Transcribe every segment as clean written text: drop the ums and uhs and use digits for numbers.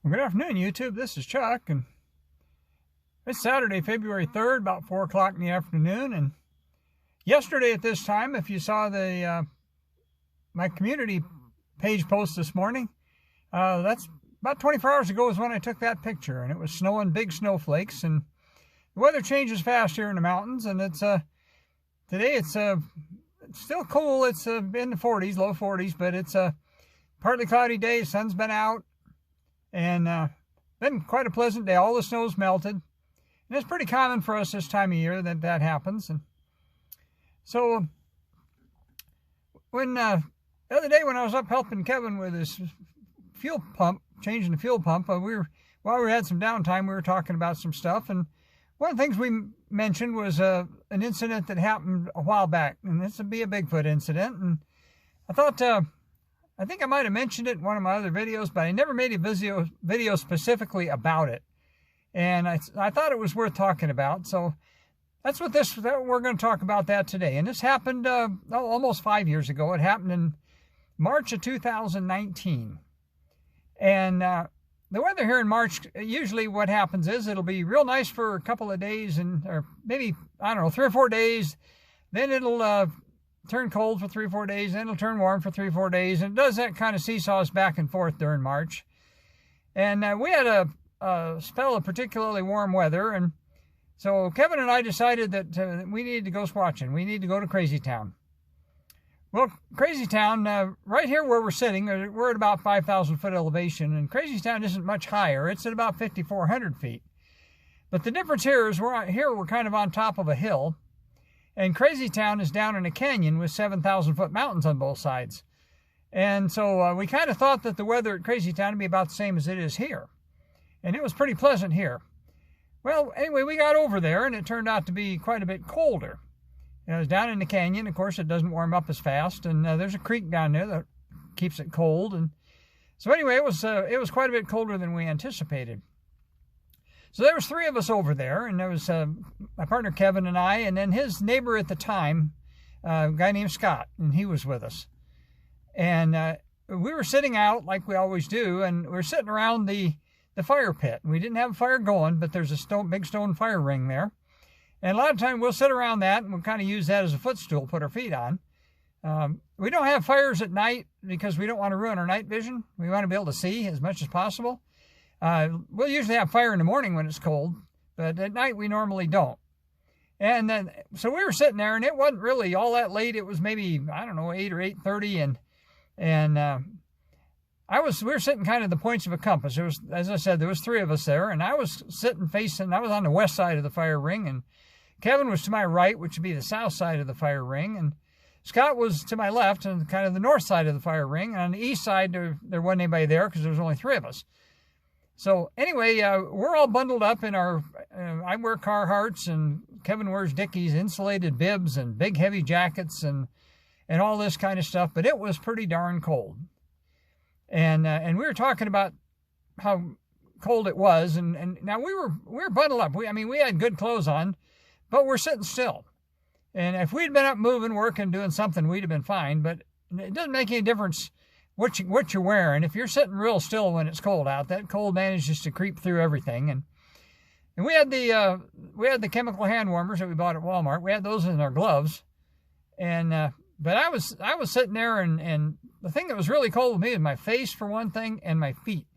Well, good afternoon, YouTube. This is Chuck, and it's Saturday, February 3rd, about 4 o'clock in the afternoon. And yesterday at this time, if you saw the my community page post this morning, that's about 24 hours ago is when I took that picture, and it was snowing, big snowflakes, and the weather changes fast here in the mountains. And it's today it's still cool. It's in the 40s, low 40s, but it's a partly cloudy day. Sun's been out. And been quite a pleasant day. All the snow's melted. And it's pretty common for us this time of year that happens. And so when the other day when I was up helping Kevin with his fuel pump, changing the fuel pump, while we had some downtime, we were talking about some stuff. And one of the things we mentioned was an incident that happened a while back. And this would be a Bigfoot incident. And I thought... I think I might have mentioned it in one of my other videos, but I never made a video specifically about it. And I thought it was worth talking about. So that's what we're going to talk about that today. And this happened almost 5 years ago. It happened in March of 2019. And the weather here in March, usually what happens is it'll be real nice for a couple of days, or maybe, I don't know, 3 or 4 days. Then it'll turn cold for 3 or 4 days, then it'll turn warm for 3 or 4 days, and it does that kind of seesaws back and forth during March. And we had a spell of particularly warm weather, and so Kevin and I decided that we needed to go squatching. We need to go to Crazytown. Well, Crazytown, right here where we're sitting, we're at about 5,000 foot elevation, and Crazytown isn't much higher. It's at about 5,400 feet. But the difference here is we're kind of on top of a hill, and Crazytown is down in a canyon with 7,000 foot mountains on both sides. And so we kind of thought that the weather at Crazytown would be about the same as it is here. And it was pretty pleasant here. Well, anyway, we got over there, and it turned out to be quite a bit colder. It was down in the canyon. Of course, it doesn't warm up as fast. And there's a creek down there that keeps it cold. And so anyway, it was quite a bit colder than we anticipated. So there was 3 of us over there, and there was my partner Kevin and I, and then his neighbor at the time, a guy named Scott, and he was with us. And we were sitting out like we always do, and we were sitting around the fire pit. We didn't have a fire going, but there's a big stone fire ring there. And a lot of time we'll sit around that, and we'll kind of use that as a footstool, put our feet on. We don't have fires at night because we don't want to ruin our night vision. We want to be able to see as much as possible. We'll usually have fire in the morning when it's cold, but at night we normally don't. And then, so we were sitting there, and it wasn't really all that late. It was maybe, I don't know, 8 or 8:30, and we were sitting kind of the points of a compass. There was, as I said, there was 3 of us there, and I was I was on the west side of the fire ring, and Kevin was to my right, which would be the south side of the fire ring, and Scott was to my left, and kind of the north side of the fire ring. And on the east side, there wasn't anybody there because there was only 3 of us. So anyway, we're all bundled up in our, I wear Carhartts, and Kevin wears Dickies, insulated bibs, and big heavy jackets, and all this kind of stuff. But it was pretty darn cold. And we were talking about how cold it was. And now we were bundled up. We had good clothes on, but we're sitting still. And if we'd been up moving, working, doing something, we'd have been fine. But it doesn't make any difference what you're wearing. If you're sitting real still when it's cold out, that cold manages to creep through everything. And we had the chemical hand warmers that we bought at Walmart. We had those in our gloves. And but I was sitting there, and the thing that was really cold with me was my face for one thing, and my feet.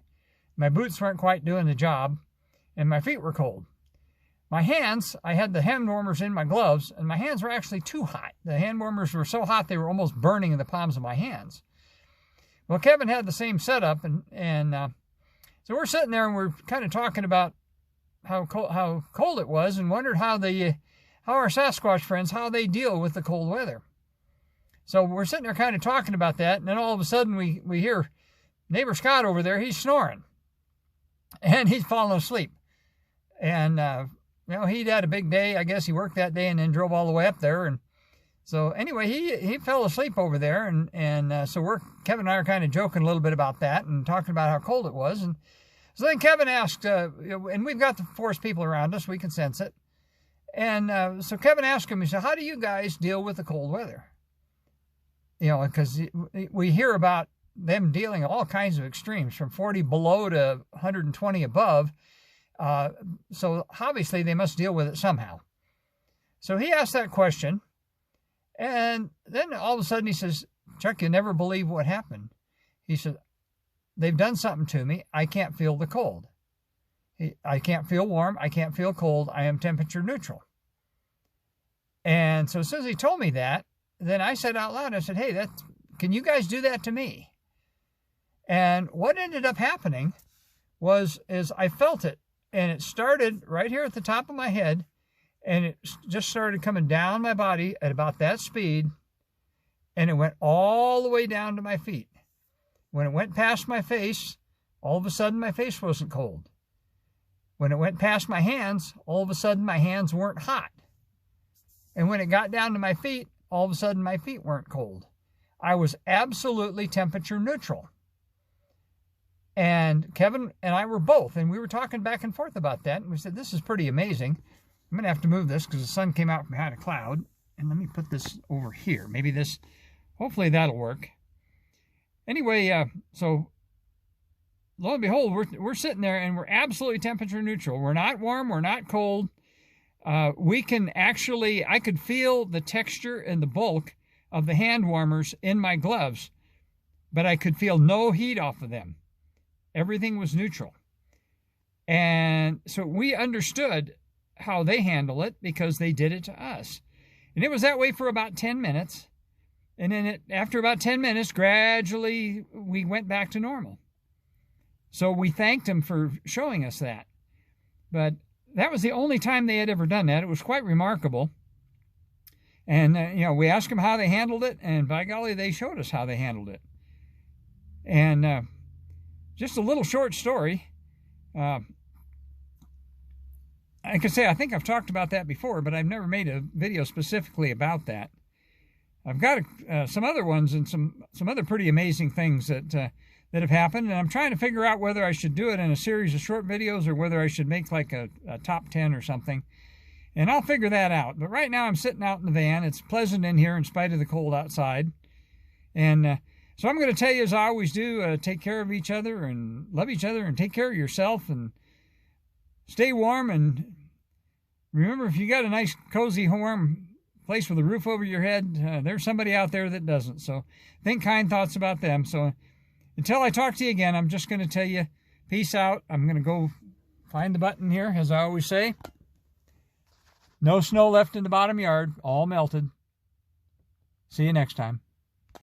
My boots weren't quite doing the job, and my feet were cold. My hands, I had the hand warmers in my gloves, and my hands were actually too hot. The hand warmers were so hot they were almost burning in the palms of my hands. Well, Kevin had the same setup, and so we're sitting there, and we're kind of talking about how cold it was, and wondered how our Sasquatch friends, how they deal with the cold weather. So we're sitting there kind of talking about that, and then all of a sudden we hear neighbor Scott over there. He's snoring, and he's falling asleep. And he'd had a big day. I guess he worked that day and then drove all the way up there, and so anyway, he fell asleep over there, and so Kevin and I are kind of joking a little bit about that and talking about how cold it was. And so then Kevin asked, and we've got the forest people around us, we can sense it. And so Kevin asked him, he said, "How do you guys deal with the cold weather?" Because we hear about them dealing all kinds of extremes, from 40 below to 120 above. So obviously they must deal with it somehow. So he asked that question, and then all of a sudden he says, Chuck, you'll never believe what happened. He said, they've done something to me. I can't feel the cold. I can't feel warm. I can't feel cold. I am temperature neutral. And so as soon as he told me that, then I said out loud, I said, hey, can you guys do that to me? And what ended up happening is I felt it, and it started right here at the top of my head, and it just started coming down my body at about that speed, and it went all the way down to my feet. When it went past my face, all of a sudden my face wasn't cold. When it went past my hands, all of a sudden my hands weren't hot. And when it got down to my feet, all of a sudden my feet weren't cold. I was absolutely temperature neutral. And Kevin and I were both, and we were talking back and forth about that, and we said, this is pretty amazing. I'm going to have to move this because the sun came out from behind a cloud. And let me put this over here. Maybe this, hopefully that'll work. Anyway, so lo and behold, we're sitting there and we're absolutely temperature neutral. We're not warm, we're not cold. We can actually, I could feel the texture and the bulk of the hand warmers in my gloves, but I could feel no heat off of them. Everything was neutral. And so we understood how they handle it because they did it to us. And it was that way for about 10 minutes. And then after about 10 minutes, gradually we went back to normal. So we thanked them for showing us that. But that was the only time they had ever done that. It was quite remarkable. And, we asked them how they handled it, and by golly, they showed us how they handled it. And just a little short story. I could say I think I've talked about that before, but I've never made a video specifically about that. I've got some other ones and some other pretty amazing things that have happened, and I'm trying to figure out whether I should do it in a series of short videos or whether I should make like a top 10 or something. And I'll figure that out. But right now I'm sitting out in the van. It's pleasant in here in spite of the cold outside. And so I'm going to tell you, as I always do, take care of each other and love each other and take care of yourself and stay warm. And remember, if you got a nice, cozy, warm place with a roof over your head, there's somebody out there that doesn't. So think kind thoughts about them. So until I talk to you again, I'm just going to tell you, peace out. I'm going to go find the button here, as I always say. No snow left in the bottom yard, all melted. See you next time.